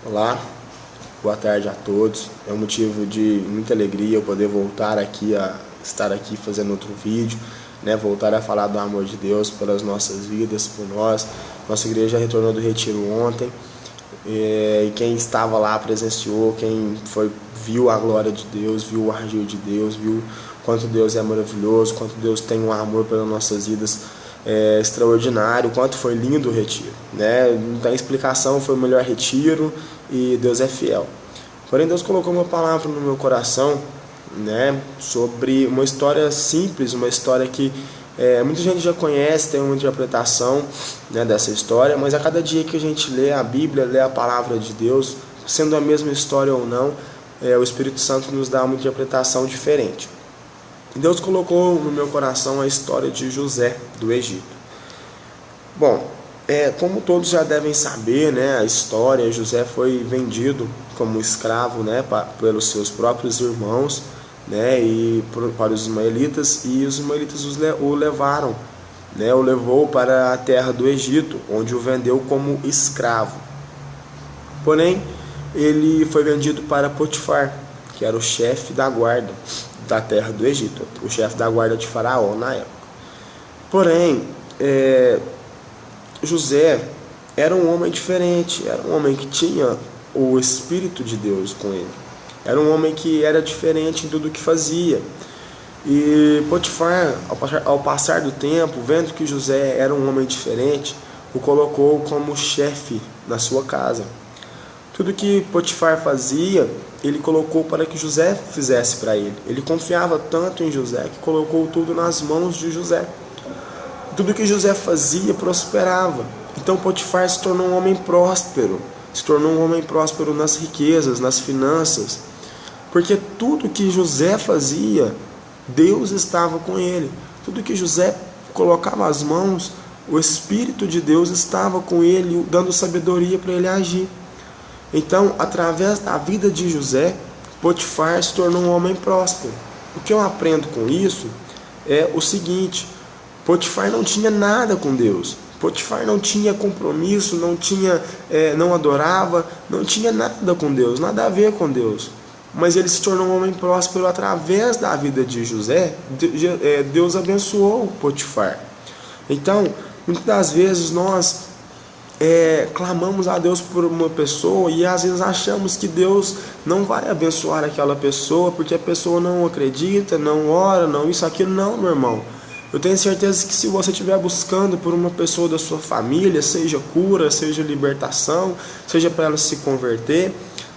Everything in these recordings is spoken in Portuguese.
Olá, boa tarde a todos. É um motivo de muita alegria eu poder voltar aqui estar aqui fazendo outro vídeo, voltar a falar do amor de Deus pelas nossas vidas, por nós. Nossa igreja retornou do retiro ontem e quem estava lá presenciou, viu a glória de Deus, viu o agir de Deus, viu quanto Deus é maravilhoso, quanto Deus tem um amor pelas nossas vidas extraordinário, quanto foi lindo o retiro, Não tem explicação, foi o melhor retiro e Deus é fiel. Porém, Deus colocou uma palavra no meu coração, sobre uma história simples, uma história que muita gente já conhece, tem uma interpretação dessa história, mas a cada dia que a gente lê a Bíblia, lê a palavra de Deus, sendo a mesma história ou não, o Espírito Santo nos dá uma interpretação diferente. Deus colocou no meu coração a história de José do Egito. Bom, como todos já devem saber, a história, José foi vendido como escravo, pelos seus próprios irmãos, e para os ismaelitas, e os ismaelitas o levaram, o levou para a terra do Egito, onde o vendeu como escravo. Porém, ele foi vendido para Potifar, que era o chefe da guarda da terra do Egito, o chefe da guarda de Faraó na época. Porém, José era um homem diferente, era um homem que tinha o Espírito de Deus com ele, era um homem que era diferente em tudo que fazia. E Potifar, ao passar do tempo, vendo que José era um homem diferente, o colocou como chefe na sua casa. Tudo que Potifar fazia, ele colocou para que José fizesse para ele. Ele confiava tanto em José que colocou tudo nas mãos de José. Tudo que José fazia prosperava. Então Potifar se tornou um homem próspero. Se tornou um homem próspero nas riquezas, nas finanças. Porque tudo que José fazia, Deus estava com ele. Tudo que José colocava as mãos, o Espírito de Deus estava com ele, dando sabedoria para ele agir. Então, através da vida de José, Potifar se tornou um homem próspero. O que eu aprendo com isso é o seguinte: Potifar não tinha nada com Deus. Potifar não tinha compromisso, não adorava, não tinha nada com Deus, nada a ver com Deus. Mas ele se tornou um homem próspero através da vida de José. Deus abençoou Potifar. Então, muitas das vezes nós clamamos a Deus por uma pessoa e às vezes achamos que Deus não vai abençoar aquela pessoa porque a pessoa não acredita, não ora, não isso, aquilo. Não, meu irmão. Eu tenho certeza que se você estiver buscando por uma pessoa da sua família, seja cura, seja libertação, seja para ela se converter,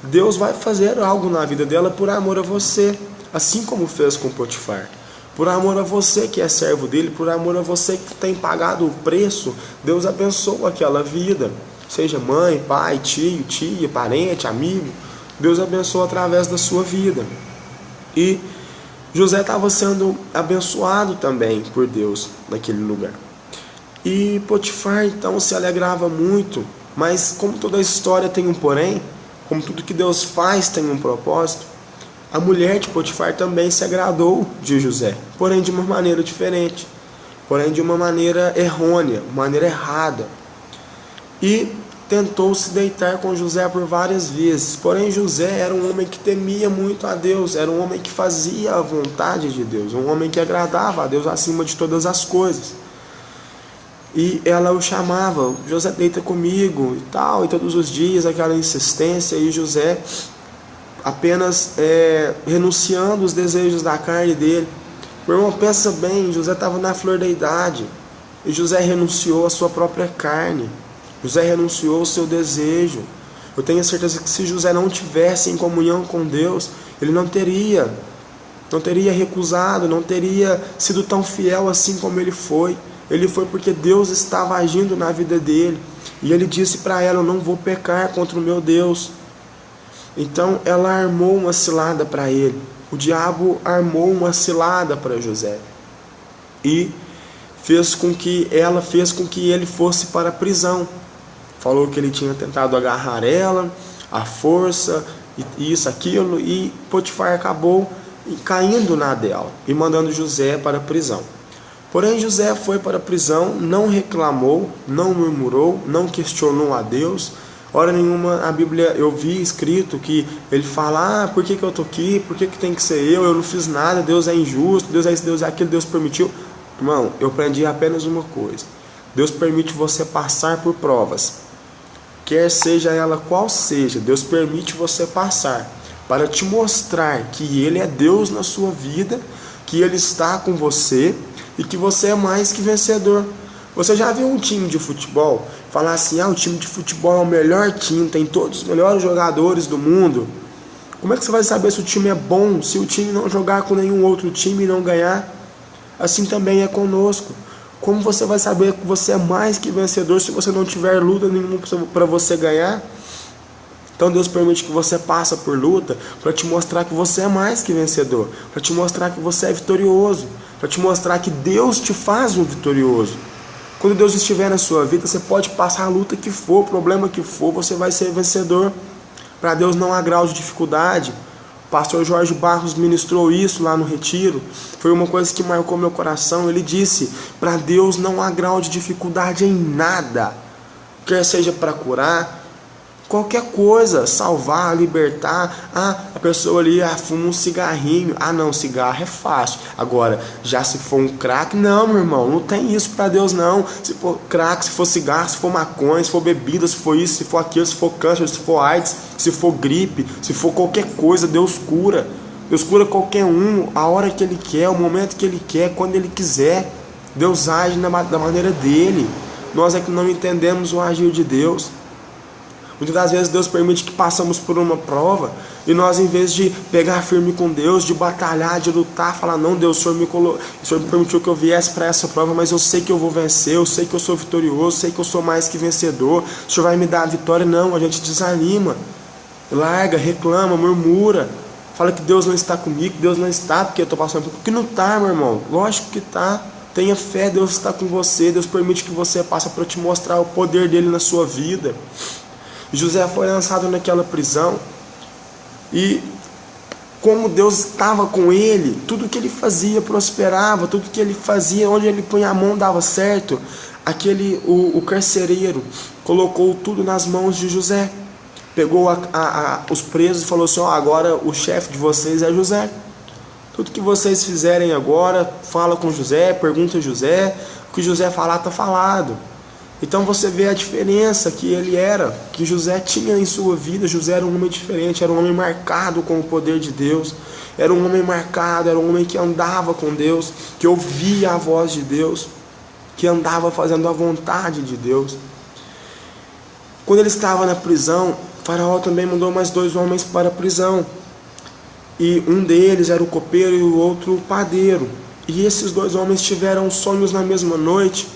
Deus vai fazer algo na vida dela por amor a você, assim como fez com Potifar. Por amor a você que é servo dele, por amor a você que tem pagado o preço, Deus abençoa aquela vida. Seja mãe, pai, tio, tia, parente, amigo, Deus abençoa através da sua vida. E José estava sendo abençoado também por Deus naquele lugar. E Potifar então se alegrava muito, mas como toda história tem um porém, como tudo que Deus faz tem um propósito, a mulher de Potifar também se agradou de José, porém de uma maneira diferente, porém de uma maneira errônea, uma maneira errada. E tentou se deitar com José por várias vezes, porém José era um homem que temia muito a Deus, era um homem que fazia a vontade de Deus, um homem que agradava a Deus acima de todas as coisas. E ela o chamava: José, deita comigo e tal, e todos os dias aquela insistência, e José apenas renunciando os desejos da carne dele. Meu irmão, pensa bem, José estava na flor da idade, e José renunciou a sua própria carne, José renunciou o seu desejo. Eu tenho certeza que se José não tivesse em comunhão com Deus, ele não teria recusado, não teria sido tão fiel assim como ele foi. Ele foi porque Deus estava agindo na vida dele, e ele disse para ela: eu não vou pecar contra o meu Deus. Então ela armou uma cilada para ele. O diabo armou uma cilada para José e fez com que ele fosse para a prisão. Falou que ele tinha tentado agarrar ela, a força, isso, aquilo, e Potifar acabou caindo na dela e mandando José para a prisão. Porém José foi para a prisão, não reclamou, não murmurou, não questionou a Deus. Hora nenhuma a Bíblia eu vi escrito que ele fala, por que eu tô aqui, por que tem que ser eu não fiz nada, Deus é injusto, Deus é isso, Deus é aquilo, Deus permitiu. Irmão, eu aprendi apenas uma coisa: Deus permite você passar por provas, quer seja ela qual seja, Deus permite você passar, para te mostrar que Ele é Deus na sua vida, que Ele está com você e que você é mais que vencedor. Você já viu um time de futebol falar assim, o time de futebol é o melhor time, tem todos os melhores jogadores do mundo? Como é que você vai saber se o time é bom, se o time não jogar com nenhum outro time e não ganhar? Assim também é conosco. Como você vai saber que você é mais que vencedor se você não tiver luta nenhuma para você ganhar? Então Deus permite que você passe por luta para te mostrar que você é mais que vencedor, para te mostrar que você é vitorioso, para te mostrar que Deus te faz um vitorioso. Quando Deus estiver na sua vida, você pode passar a luta que for, o problema que for, você vai ser vencedor. Para Deus não há grau de dificuldade. O pastor Jorge Barros ministrou isso lá no retiro. Foi uma coisa que marcou meu coração. Ele disse, para Deus não há grau de dificuldade em nada. Quer seja para curar, qualquer coisa, salvar, libertar. A pessoa ali fuma um cigarrinho. Não, cigarro é fácil. Agora, já se for um crack, não, meu irmão, não tem isso para Deus não. Se for crack, se for cigarro, se for maconha, se for bebida, se for isso, se for aquilo, se for câncer, se for AIDS, se for gripe, se for qualquer coisa, Deus cura. Deus cura qualquer um, a hora que Ele quer, o momento que Ele quer, quando Ele quiser. Deus age da maneira dEle. Nós é que não entendemos o agir de Deus. Muitas das vezes Deus permite que passamos por uma prova e nós, em vez de pegar firme com Deus, de batalhar, de lutar, falar, não, Deus, o Senhor me permitiu que eu viesse para essa prova, mas eu sei que eu vou vencer, eu sei que eu sou vitorioso, eu sei que eu sou mais que vencedor, o Senhor vai me dar a vitória. Não, a gente desanima, larga, reclama, murmura, fala que Deus não está comigo, que Deus não está porque eu estou passando por... Porque não está, meu irmão, lógico que está. Tenha fé, Deus está com você, Deus permite que você passe para te mostrar o poder dEle na sua vida. José foi lançado naquela prisão e como Deus estava com ele, tudo que ele fazia prosperava, tudo que ele fazia, onde ele punha a mão dava certo. O carcereiro colocou tudo nas mãos de José, pegou os presos e falou assim, agora o chefe de vocês é José. Tudo que vocês fizerem agora, fala com José, pergunta a José, o que José falar está falado. Então você vê a diferença que ele era, que José tinha em sua vida. José era um homem diferente, era um homem marcado com o poder de Deus, era um homem marcado, era um homem que andava com Deus, que ouvia a voz de Deus, que andava fazendo a vontade de Deus. Quando ele estava na prisão, Faraó também mandou mais 2 homens para a prisão, e um deles era o copeiro e o outro o padeiro, e esses 2 homens tiveram sonhos na mesma noite,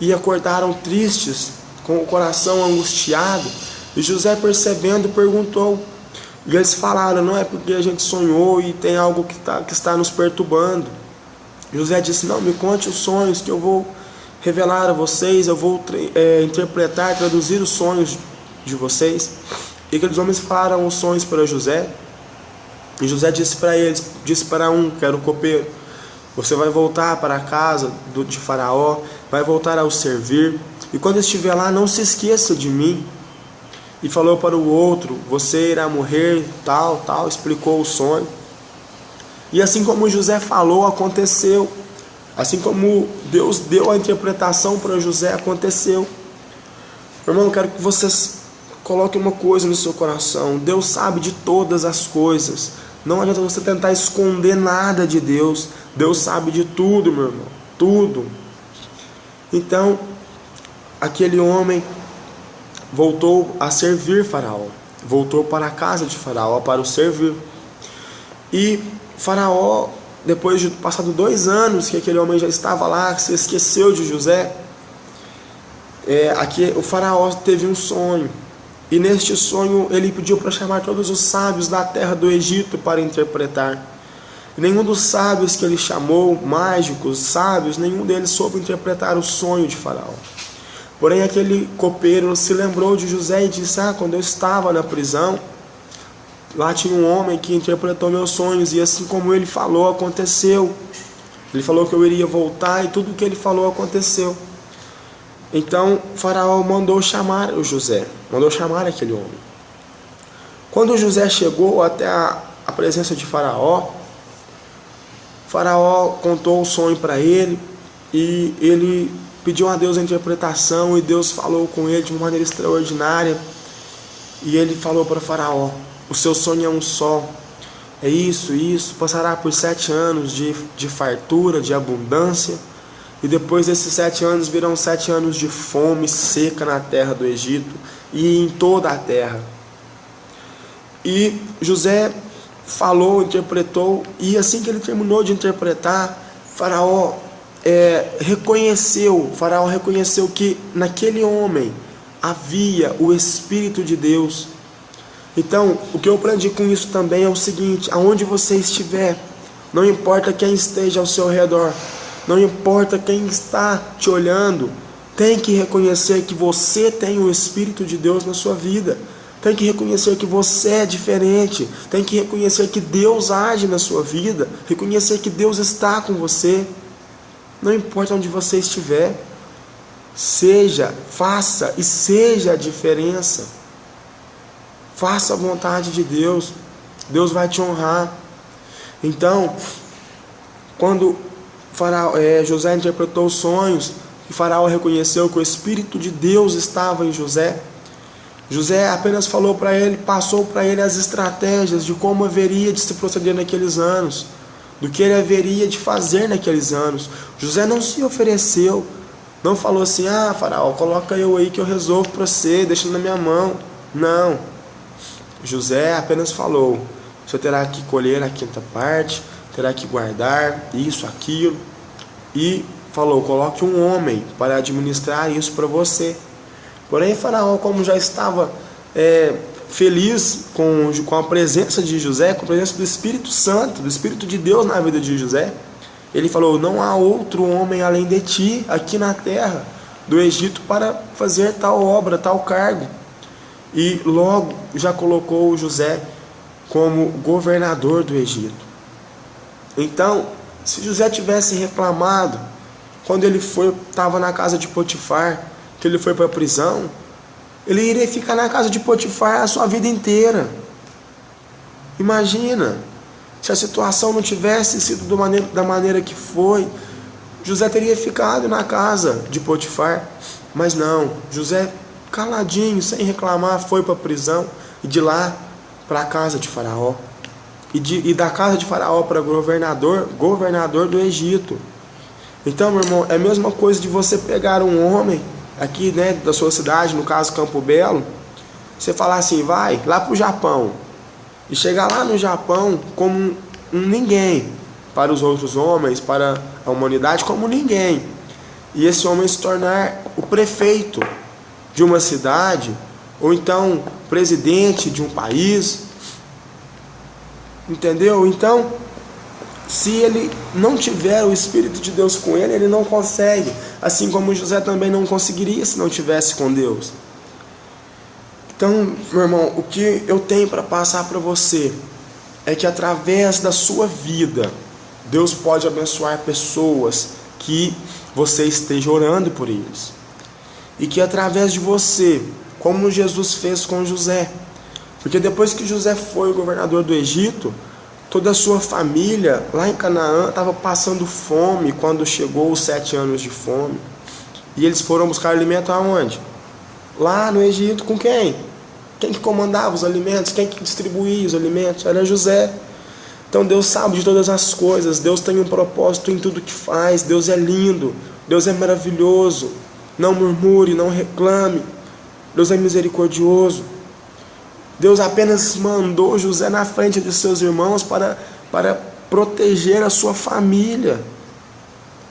e acordaram tristes, com o coração angustiado. E José, percebendo, perguntou. E eles falaram, não é porque a gente sonhou e tem algo que está nos perturbando. José disse, não, me conte os sonhos que eu vou revelar a vocês, eu vou interpretar, traduzir os sonhos de vocês. E aqueles homens falaram os sonhos para José. E José disse para eles, disse para um, que era o copeiro, você vai voltar para a casa de Faraó, vai voltar ao servir, e quando estiver lá, não se esqueça de mim. E falou para o outro, você irá morrer, tal, explicou o sonho. E assim como José falou, aconteceu. Assim como Deus deu a interpretação para José, aconteceu. Irmão, eu quero que vocês coloquem uma coisa no seu coração: Deus sabe de todas as coisas. Não adianta você tentar esconder nada de Deus. Deus sabe de tudo, meu irmão, tudo. Então, aquele homem voltou a servir Faraó, voltou para a casa de Faraó para o servir. E Faraó, depois de passado 2 anos que aquele homem já estava lá, se esqueceu de José, o Faraó teve um sonho. E neste sonho ele pediu para chamar todos os sábios da terra do Egito para interpretar. E nenhum dos sábios que ele chamou, mágicos, sábios, nenhum deles soube interpretar o sonho de Faraó. Porém aquele copeiro se lembrou de José e disse, quando eu estava na prisão, lá tinha um homem que interpretou meus sonhos, e assim como ele falou, aconteceu. Ele falou que eu iria voltar, e tudo o que ele falou aconteceu. Então Faraó mandou chamar o José, mandou chamar aquele homem. Quando José chegou até a presença de Faraó, Faraó contou o sonho para ele e ele pediu a Deus a interpretação e Deus falou com ele de uma maneira extraordinária. E ele falou para Faraó: o seu sonho é um só, é isso, passará por 7 anos de fartura, de abundância, e depois desses 7 anos virão 7 anos de fome seca na terra do Egito e em toda a terra. E José falou, interpretou, e assim que ele terminou de interpretar, Faraó reconheceu que naquele homem havia o Espírito de Deus. Então, o que eu aprendi com isso também é o seguinte: aonde você estiver, não importa quem esteja ao seu redor, não importa quem está te olhando, tem que reconhecer que você tem o Espírito de Deus na sua vida. Tem que reconhecer que você é diferente. Tem que reconhecer que Deus age na sua vida. Reconhecer que Deus está com você. Não importa onde você estiver. Faça e seja a diferença. Faça a vontade de Deus. Deus vai te honrar. Então, quando José interpretou os sonhos e Faraó reconheceu que o Espírito de Deus estava em José, José apenas passou para ele as estratégias de como haveria de se proceder naqueles anos, do que ele haveria de fazer naqueles anos. José não se ofereceu, não falou assim: Faraó, coloca eu aí que eu resolvo para você, deixa na minha mão. Não. José apenas falou: você terá que colher a 5ª parte, terá que guardar isso, aquilo, e falou: coloque um homem para administrar isso para você. Porém, Faraó, como já estava feliz com a presença de José, com a presença do Espírito Santo, do Espírito de Deus na vida de José, ele falou: não há outro homem além de ti aqui na terra do Egito para fazer tal obra, tal cargo. E logo já colocou José como governador do Egito. Então, se José tivesse reclamado quando ele estava na casa de Potifar, que ele foi para a prisão, ele iria ficar na casa de Potifar a sua vida inteira. Imagina, se a situação não tivesse sido da maneira que foi, José teria ficado na casa de Potifar. Mas não, José, caladinho, sem reclamar, foi para a prisão, e de lá para a casa de Faraó, e da casa de Faraó para governador do Egito. Então, meu irmão, é a mesma coisa de você pegar um homem aqui, da sua cidade, no caso Campo Belo, você falar assim: vai lá para o Japão, e chegar lá no Japão como um ninguém para os outros homens, para a humanidade, como ninguém, e esse homem se tornar o prefeito de uma cidade, ou então presidente de um país, entendeu? Então, se ele não tiver o Espírito de Deus com ele, ele não consegue. Assim como José também não conseguiria se não tivesse com Deus. Então, meu irmão, o que eu tenho para passar para você é que através da sua vida, Deus pode abençoar pessoas que você esteja orando por eles. E que através de você, como Jesus fez com José. Porque depois que José foi o governador do Egito, toda a sua família lá em Canaã estava passando fome quando chegou os 7 anos de fome. E eles foram buscar alimento aonde? Lá no Egito. Com quem? Quem que comandava os alimentos? Quem que distribuía os alimentos? Era José. Então Deus sabe de todas as coisas. Deus tem um propósito em tudo que faz. Deus é lindo. Deus é maravilhoso. Não murmure, não reclame. Deus é misericordioso. Deus apenas mandou José na frente de seus irmãos para proteger a sua família,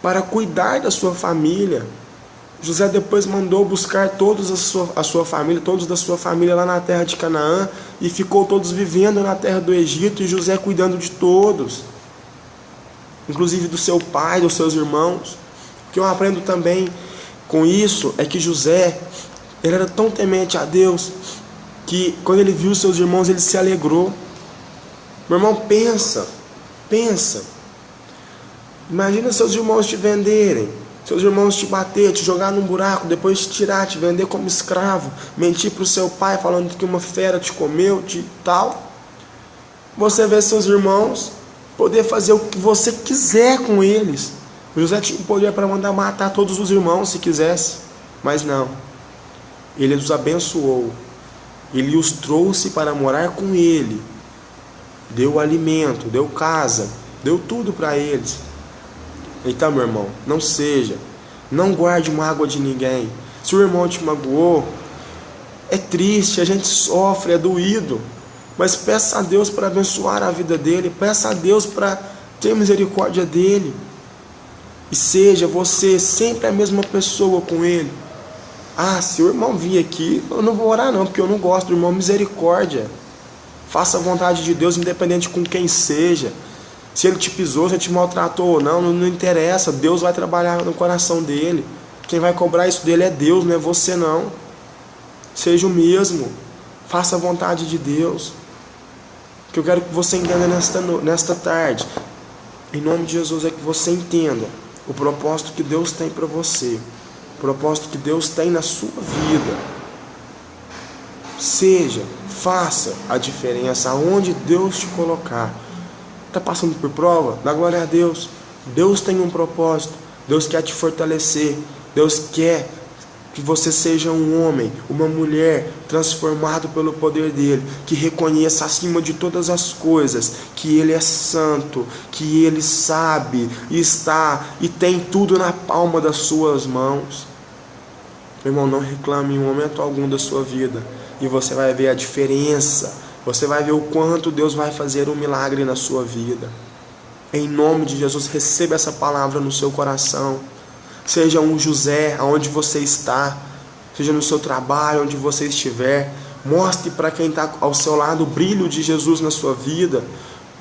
para cuidar da sua família. José depois mandou buscar todos a sua família, todos da sua família lá na terra de Canaã, e ficou todos vivendo na terra do Egito, e José cuidando de todos, inclusive do seu pai, dos seus irmãos. O que eu aprendo também com isso é que José, ele era tão temente a Deus, que quando ele viu seus irmãos, ele se alegrou. Meu irmão, pensa. Imagina seus irmãos te venderem. seus irmãos te bater, te jogar num buraco, depois te tirar, te vender como escravo, mentir para o seu pai falando que uma fera te comeu, te tal. Você vê seus irmãos poder fazer o que você quiser com eles. José tinha o poder para mandar matar todos os irmãos se quisesse, mas não. Ele os abençoou. Ele os trouxe para morar com ele. Deu alimento, deu casa, deu tudo para eles. Então, meu irmão, não guarde mágoa de ninguém. Se o irmão te magoou, é triste, a gente sofre, é doído, mas peça a Deus para abençoar a vida dele, peça a Deus para ter misericórdia dele, e seja você sempre a mesma pessoa com ele. Se o irmão vir aqui, eu não vou orar não, porque eu não gosto do irmão. Misericórdia, faça a vontade de Deus, independente com quem seja. Se ele te pisou, se ele te maltratou ou não interessa. Deus vai trabalhar no coração dele. Quem vai cobrar isso dele é Deus, não é você não. Seja o mesmo. Faça a vontade de Deus. O que eu quero que você entenda nesta tarde, em nome de Jesus, é que você entenda o propósito que Deus tem para você. O propósito que Deus tem na sua vida. Faça a diferença aonde Deus te colocar. Está passando por prova? Dá glória a Deus. Deus tem um propósito. Deus quer te fortalecer. Deus quer que você seja um homem, uma mulher transformado pelo poder dele, que reconheça acima de todas as coisas que ele é santo, que ele sabe e está e tem tudo na palma das suas mãos. Meu irmão, não reclame em momento algum da sua vida, e você vai ver a diferença. Você vai ver o quanto Deus vai fazer um milagre na sua vida. Em nome de Jesus, receba essa palavra no seu coração. Seja um José aonde você está, seja no seu trabalho, onde você estiver. Mostre para quem está ao seu lado o brilho de Jesus na sua vida.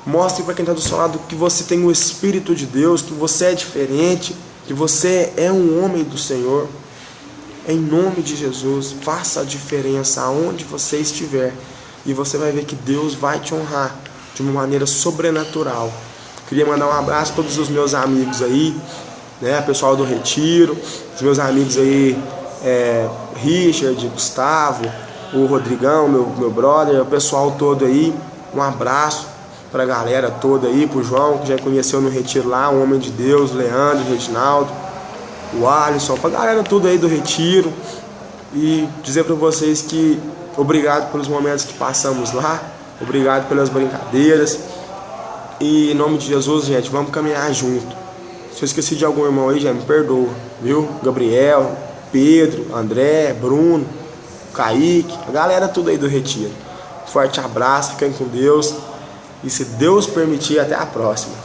Mostre para quem está do seu lado que você tem o Espírito de Deus, que você é diferente, que você é um homem do Senhor. Em nome de Jesus, faça a diferença aonde você estiver. E você vai ver que Deus vai te honrar de uma maneira sobrenatural. Queria mandar um abraço a todos os meus amigos aí, né, pessoal do Retiro, os meus amigos aí, Richard, Gustavo, o Rodrigão, meu brother, o pessoal todo aí. Um abraço para a galera toda aí, pro João, que já conheceu no Retiro lá, um homem de Deus, Leandro, Reginaldo, o Alisson, pra galera toda aí do Retiro. E dizer para vocês que obrigado pelos momentos que passamos lá, obrigado pelas brincadeiras, e em nome de Jesus, gente, vamos caminhar junto. Se eu esqueci de algum irmão aí, já me perdoa, viu? Gabriel, Pedro, André, Bruno, Kaique, a galera tudo aí do Retiro. Forte abraço, fiquem com Deus, e se Deus permitir, até a próxima.